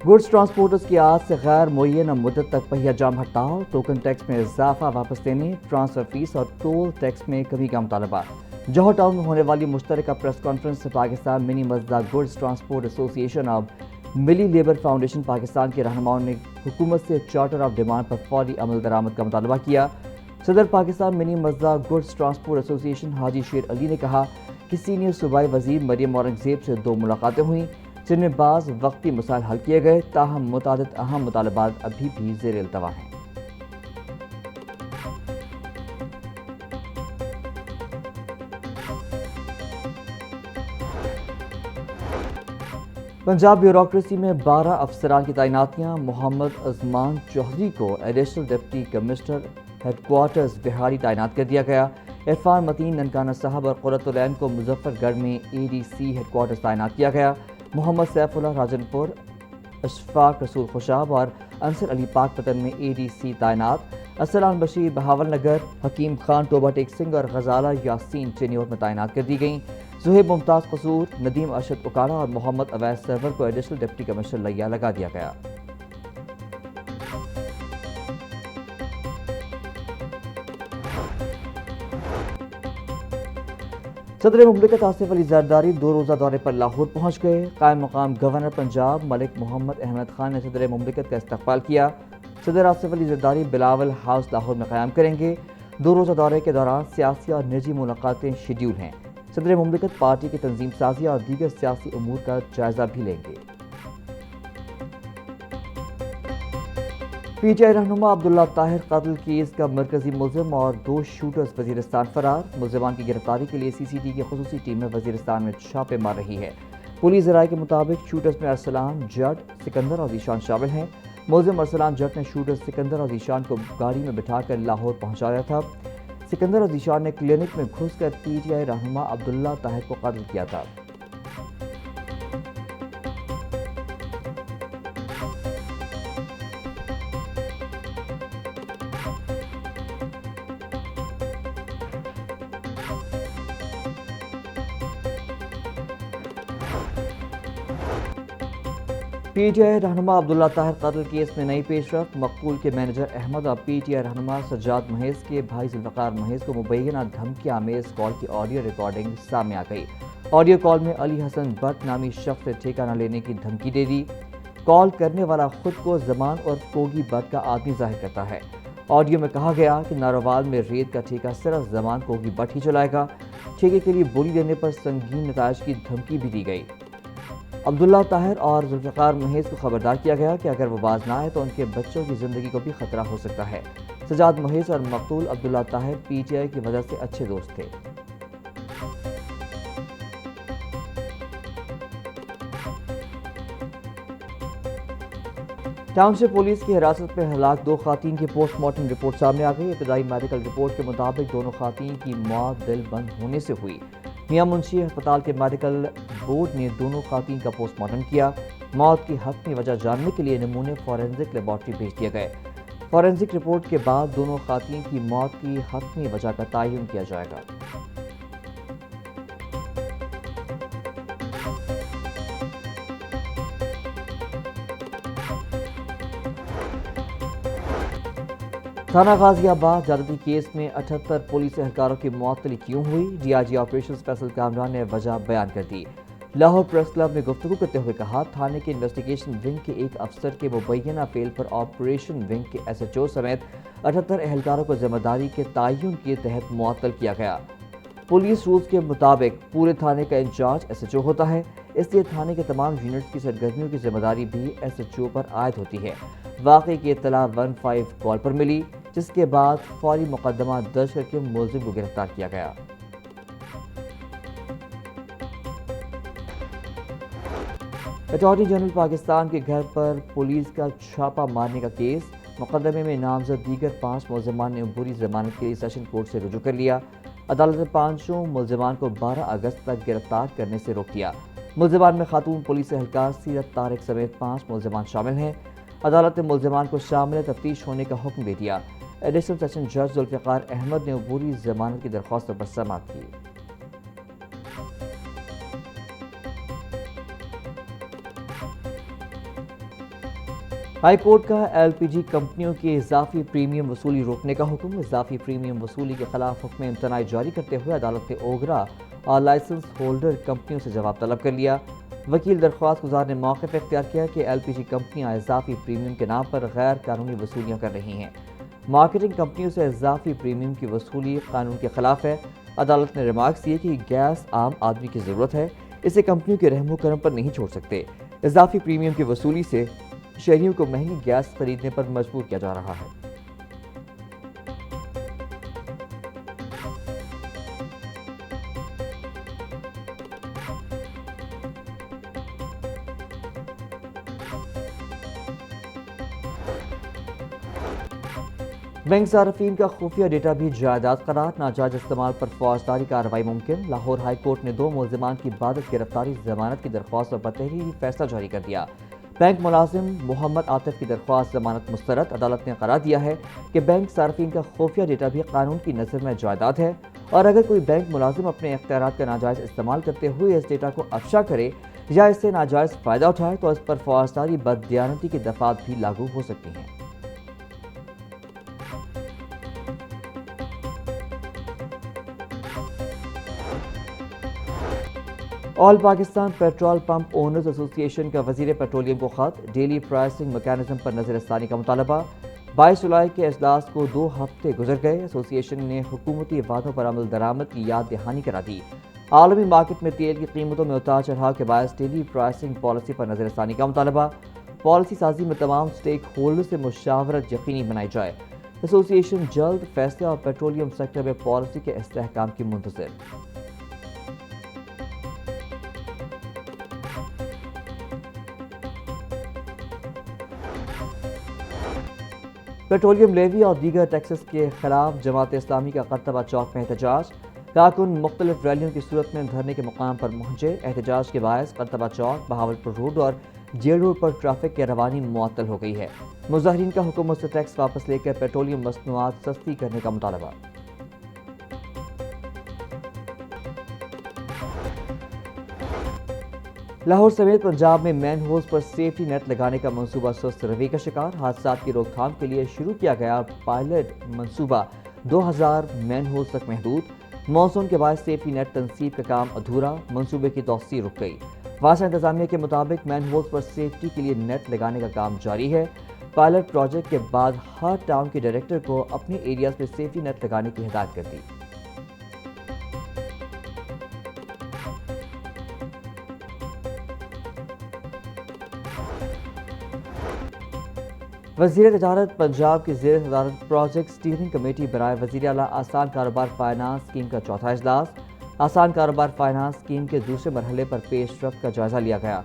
Goods transporters की आज से गैर मुअय्यना मुद्दत तक पहिया जाम हड़ताल, टोकन टैक्स में इजाफा वापस लेने, ट्रांसफर फीस और टोल टैक्स में कमी का मुतालबा। जौहर टाउन में होने वाली मुश्तरका प्रेस कॉन्फ्रेंस से Pakistan mini मजदा goods transport association और मिली लेबर फाउंडेशन पाकिस्तान के रहनुमाओं ने हुकूमत से चार्टर ऑफ डिमांड पर फौरी अमल दरामद का मुतालबा किया। सदर Pakistan mini मजदा goods transport association हाजी शेर अली ने कहा कि सीनियर सूबाई वजीर मरियम औरंगजेब से 2 मुलाकातें हुई, जिनमें बाज़ वक्ती मसाइल हल किए गए, ताहम मुतादिद अहम मुतालबात अभी भी ज़ेर इल्तवा हैं। पंजाब ब्यूरोक्रेसी में 12 अफसरान की तैनातियाँ। मोहम्मद अजमान चौधरी को additional deputy commissioner headquarters Bihari तैनात कर दिया गया। इरफान मतीन ननकाना साहब और कुर्रतुल ऐन को मुजफ्फरगढ़ में एडीसी हेडक्वार्टर्स तैनात किया गया। मोहम्मद सैफुल्लाह राजनपुर, अशफाक रसूल खुशाब और अंसर अली पाकपतन में एडीसी तैनात। असलान बशीर बहावल नगर, हकीम खान टोबा टेक सिंह और गजाला यासीन चेन्योर में तैनात कर दी गई। जुहेब मुमताज़ कसूर, नदीम अरशद उकाड़ा और मोहम्मद अवैस सरवर को एडिशनल डिप्टी कमिश्नर लिया लगा दिया गया। सदर मुमलिकत आसिफ अली जरदारी 2 रोज़ा दौरे पर लाहौर पहुँच गए। कायम मकाम गवर्नर पंजाब मलिक मोहम्मद अहमद खान ने सदर मुमलिकत का इस्तकबाल किया। सदर आसिफ अली जरदारी बिलावल हाउस लाहौर में क़याम करेंगे। 2 रोज़ा दौरे के दौरान सियासी और निजी मुलाकातें शेड्यूल हैं। सदर मुमलिकत पार्टी की तंजीम साजी और दीगर सियासी उमूर का जायजा भी लेंगे। पीटीआई रहनुमा अब्दुल्ला ताहिर कत्ल केस का मरकजी मुलजिम और 2 शूटर्स वजीरिस्तान फरार। मुलजिमान की गिरफ्तारी के लिए सीसीटी की खुसूसी टीमें वजीरिस्तान में छापे मार रही है। पुलिस राय के मुताबिक शूटर्स में अरसलान जट, सिकंदर और जीशान शामिल हैं। मुलजिम अरसलान जट ने शूटर सिकंदर और जीशान को गाड़ी में बिठाकर लाहौर पहुंचाया था। सिकंदर और जीशान ने क्लिनिक में घुसकर पीटीआई रहनुमा अब्दुल्ला ताहिर को कत्ल किया था। पीटीआई रहनुमा अब्दुल्ला ताहिर कत्ल केस में नई पेशरफ। मकतूल के मैनेजर अहमद और पीटीआई रहनुमा सज्जाद महेज के भाई जुल्फ़िकार महेज को मुबैना धमकी आमेज कॉल की ऑडियो रिकॉर्डिंग सामने आ गई। ऑडियो कॉल में अली हसन भट्ट नामी शख्स से ठेका न लेने की धमकी दे दी। कॉल करने वाला खुद को जमान और कोगी भट्ट का आदमी जाहिर करता है। ऑडियो में कहा गया कि नारोवाल में रेत का ठेका सिर्फ जमान कोगी भट्ट ही चलाएगा। ठेके के लिए बोली देने पर संगीन नताइज की धमकी भी दी गई। अब्दुल्ला ताहिर और जुल्फ़िकार महेज को खबरदार किया गया कि अगर वो बाज ना आए तो उनके बच्चों की जिंदगी को भी खतरा हो सकता है। सज्जाद महेज और मकतूल अब्दुल्ला ताहिर पीटीआई की वजह से अच्छे दोस्त थे। टाउनशिप पुलिस की हिरासत में हलाक 2 खातीन की पोस्टमार्टम रिपोर्ट सामने आ गई। इब्तदाई मेडिकल रिपोर्ट के मुताबिक दोनों खातीन की मौत दिल बंद होने से हुई। मियां मुंशी अस्पताल के मेडिकल बोर्ड ने दोनों खातीन का पोस्टमार्टम किया। मौत की हतमी वजह जानने के लिए नमूने फॉरेंसिक लेबॉर्ट्री भेज दिए गए। फॉरेंसिक रिपोर्ट के बाद दोनों खातीन की मौत की हतमी वजह का तयन किया जाएगा। थाना गाजियाबाद ज्यादती केस में 78 पुलिस एहलकारों की मुअत्तली क्यों हुई? डीआईजी ऑपरेशंस फैसल कामरान ने वजह बयान कर दी। लाहौर प्रेस क्लब में गुफ्तगू करते हुए कहा, थाने के इन्वेस्टिगेशन विंग के एक अफसर के मुबैना फेल पर ऑपरेशन विंग के एसएचओ समेत 78 एहलकारों को जिम्मेदारी के तयन के तहत मुअत्तल किया गया। पुलिस रूल्स के मुताबिक पूरे थाने का इंचार्ज एसएचओ होता है, इसलिए थाने के तमाम यूनिट्स की सरगर्मियों की जिम्मेदारी भी एसएचओ पर आयद होती है। वाक़े की इत्तला 15 कॉल पर मिली, जिसके बाद फौरी मुकदमा दर्ज करके मुलजिम को गिरफ्तार किया गया। अटॉर्नी जनरल पाकिस्तान के घर पर पुलिस का छापा मारने का केस। मुकदमे में नामजद दीगर 5 मुलजिमान ने बुरी जमानत के लिए सेशन कोर्ट से रुजू कर लिया। अदालत ने 5 मुलजिमान को 12 अगस्त तक गिरफ्तार करने से रोक दिया। मुलजिमान में खातून पुलिस एहलकार सीरत तारिक समेत 5 मुलजिमान शामिल हैं। अदालत ने मुलजिमान को शामिल तफ्तीश होने का हुक्म दे दिया। एडिशनल सेशन जज जुल्फ़िकार अहमद ने अबूरी जमानत की दरख्वास्त पर समाअत की। ہائی کورٹ کا ایل پی جی کمپنیوں کی اضافی پریمیم وصولی روکنے کا حکم۔ اضافی پریمیم وصولی کے خلاف حکم امتناعی جاری کرتے ہوئے عدالت نے اوگرا اور لائسنس ہولڈر کمپنیوں سے جواب طلب کر لیا۔ وکیل درخواست گزار نے موقف اختیار کیا کہ ایل پی جی کمپنیاں اضافی پریمیم کے نام پر غیر قانونی وصولیاں کر رہی ہیں۔ مارکیٹنگ کمپنیوں سے اضافی پریمیم کی وصولی قانون کے خلاف ہے۔ عدالت نے ریمارکس دیے کہ گیس عام آدمی کی ضرورت ہے، اسے کمپنیوں کے رحم و کرم پر نہیں چھوڑ سکتے۔ اضافی پریمیم کی وصولی سے شہریوں کو مہنگی گیس خریدنے پر مجبور کیا جا رہا ہے۔ بینک صارفین کا خفیہ ڈیٹا بھی جائیداد قرار، ناجائز استعمال پر فوجداری کارروائی ممکن۔ لاہور ہائی کورٹ نے 2 ملزمان کی بعدت گرفتاری ضمانت کی درخواست پر بتحریری فیصلہ جاری کر دیا۔ بینک ملازم محمد عاطف کی درخواست ضمانت مسترد۔ عدالت نے قرار دیا ہے کہ بینک صارفین کا خفیہ ڈیٹا بھی قانون کی نظر میں جائیداد ہے، اور اگر کوئی بینک ملازم اپنے اختیارات کا ناجائز استعمال کرتے ہوئے اس ڈیٹا کو افشا کرے یا اس سے ناجائز فائدہ اٹھائے تو اس پر فوجداری بددیانتی کی دفعات بھی لاگو ہو سکتی ہیں۔ آل پاکستان پیٹرول پمپ اونرز ایسوسی ایشن کا وزیر پیٹرولیم کو خط، ڈیلی پرائسنگ میکانزم پر نظر ثانی کا مطالبہ۔ 22 جولائی کے اجلاس کو 2 ہفتے گزر گئے، ایسوسی ایشن نے حکومتی وعدوں پر عمل درآمد کی یاد دہانی کرا دی۔ عالمی مارکیٹ میں تیل کی قیمتوں میں اتار چڑھاؤ کے باعث ڈیلی پرائسنگ پالیسی پر نظر ثانی کا مطالبہ۔ پالیسی سازی میں تمام سٹیک ہولڈر سے مشاورت یقینی بنائی جائے۔ ایسوسی ایشن جلد فیصلے اور پیٹرولیم سیکٹر میں پالیسی کے استحکام کی منتظر۔ پیٹرولیم لیوی اور دیگر ٹیکسز کے خلاف جماعت اسلامی کا کرتبہ چوک میں احتجاج۔ کارکن مختلف ریلیوں کی صورت میں دھرنے کے مقام پر پہنچے۔ احتجاج کے باعث کرتبہ چوک، بہاولپور روڈ اور جیل روڈ پر ٹریفک کی روانی معطل ہو گئی ہے۔ مظاہرین کا حکومت سے ٹیکس واپس لے کر پیٹرولیم مصنوعات سستی کرنے کا مطالبہ۔ لاہور سمیت پنجاب میں مین ہولز پر سیفٹی نیٹ لگانے کا منصوبہ سست روی کا شکار۔ حادثات کی روک تھام کے لیے شروع کیا گیا پائلٹ منصوبہ 2000 مین ہولز تک محدود۔ مانسون کے باعث سیفٹی نیٹ تنصیب کا کام ادھورا، منصوبے کی توسیع رک گئی۔ واسطہ انتظامیہ کے مطابق مین ہولز پر سیفٹی کے لیے نیٹ لگانے کا کام جاری ہے۔ پائلٹ پروجیکٹ کے بعد ہر ٹاؤن کے ڈائریکٹر کو اپنے ایریاز میں سیفٹی نیٹ لگانے کی ہدایت کر دی۔ وزیر تجارت پنجاب کی زیر صدارت پروجیکٹ اسٹیئرنگ کمیٹی برائے وزیر اعلیٰ آسان کاروبار فائنانس اسکیم کا چوتھا اجلاس۔ آسان کاروبار فائنانس اسکیم کے دوسرے مرحلے پر پیش رفت کا جائزہ لیا گیا۔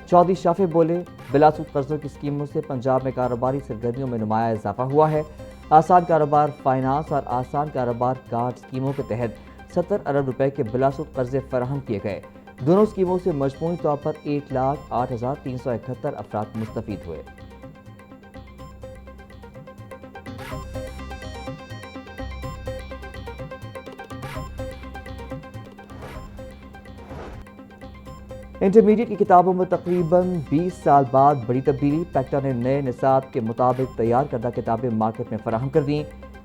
چودھری شافع بولے، بلا سود قرضوں کی اسکیموں سے پنجاب میں کاروباری سرگرمیوں میں نمایاں اضافہ ہوا ہے۔ آسان کاروبار فائنانس اور آسان کاروبار کارڈ اسکیموں کے تحت 70 ارب روپے کے بلا سود قرضے فراہم کیے گئے۔ دونوں اسکیموں سے مجموعی طور پر 1,08,371 افراد مستفید ہوئے۔ انٹرمیڈیٹ کی کتابوں میں تقریباً 20 سال بعد بڑی تبدیلی۔ پیکٹا نے نئے نصاب کے مطابق تیار کردہ کتابیں مارکیٹ میں فراہم کر دیں۔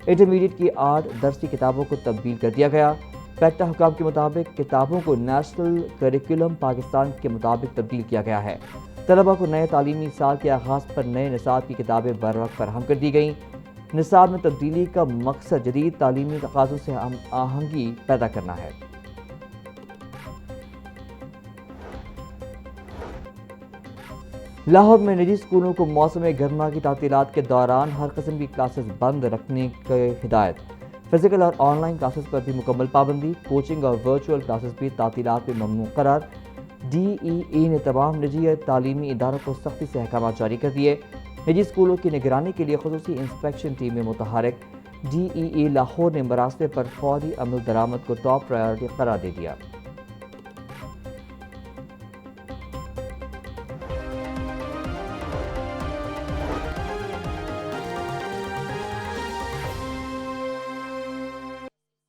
انٹرمیڈیٹ کی 8 درسی کتابوں کو تبدیل کر دیا گیا۔ پیکٹا حکام کے مطابق کتابوں کو نیشنل کریکولم پاکستان کے مطابق تبدیل کیا گیا ہے۔ طلبہ کو نئے تعلیمی سال کے آغاز پر نئے نصاب کی کتابیں بروقت فراہم کر دی گئیں۔ نصاب میں تبدیلی کا مقصد جدید تعلیمی تقاضوں سے ہم آہنگی پیدا کرنا ہے۔ لاہور میں نجی اسکولوں کو موسم گرما کی تعطیلات کے دوران ہر قسم کی کلاسز بند رکھنے کی ہدایت۔ فزیکل اور آن لائن کلاسز پر بھی مکمل پابندی۔ کوچنگ اور ورچوئل کلاسز بھی تعطیلات میں ممنوع قرار۔ ڈی ای اے نے تمام نجی تعلیمی اداروں کو سختی سے احکامات جاری کر دیے۔ نجی اسکولوں کی نگرانی کے لیے خصوصی انسپیکشن ٹیمیں متحرک۔ ڈی ای اے لاہور نے مراسلے پر فوری عمل درآمد کو ٹاپ پرائیورٹی قرار دے دیا۔